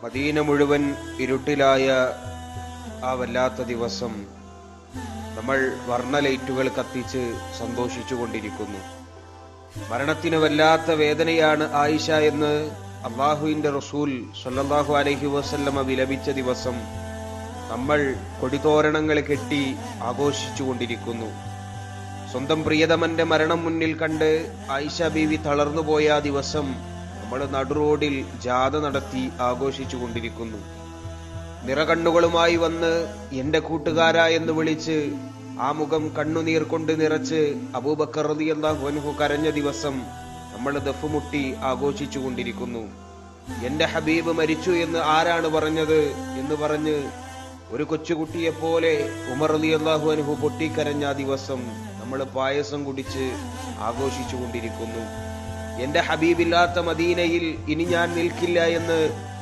Medina മുഴുവൻ ഇരുട്ടിലായ ആ വല്ലാത്ത ദിവസം നമ്മൾ വർണ്ണലൈറ്റുകൾ കത്തിച്ച് സന്തോഷിച്ചു കൊണ്ടിരിക്കുന്നു. മരണത്തിന് വല്ലാത്ത വേദനയാണ് ആയിഷ എന്ന് അള്ളാഹുവിന്റെ റസൂൽ സ്വല്ലല്ലാഹു അലൈഹി വസല്ലമ വിലപിച്ച ദിവസം നമ്മൾ കൊടിതോരണങ്ങൾ കെട്ടി ആഘോഷിച്ചു കൊണ്ടിരിക്കുന്നു. സ്വന്തം പ്രിയതമന്റെ മരണം മുന്നിൽ കണ്ട് ആയിഷ ബീവി തളർന്നുപോയ ആ ദിവസം നമ്മൾ നടുറോഡിൽ ജാഥ നടത്തി ആഘോഷിച്ചു കൊണ്ടിരിക്കുന്നു. നിറകണ്ണുകളുമായി വന്ന് എന്റെ കൂട്ടുകാരാ എന്ന് വിളിച്ച് ആ മുഖം കണ്ണുനീർ കൊണ്ട് നിറച്ച് അബൂബക്കർ റളിയല്ലാഹു അൻഹു കരഞ്ഞ ദിവസം നമ്മൾ ദഫ്മുട്ടി ആഘോഷിച്ചു കൊണ്ടിരിക്കുന്നു. എന്റെ ഹബീബ് മരിച്ചു എന്ന് ആരാണ് പറഞ്ഞത് എന്ന് പറഞ്ഞ് ഒരു കൊച്ചുകുട്ടിയെപ്പോലെ ഉമർ റളിയല്ലാഹു അൻഹു പൊട്ടിക്കരഞ്ഞ ആ ദിവസം നമ്മൾ പായസം കുടിച്ച് ആഘോഷിച്ചു കൊണ്ടിരിക്കുന്നു. എന്റെ ഹബീബില്ലാത്ത മദീനയിൽ ഇനി ഞാൻ നിൽക്കില്ല എന്ന്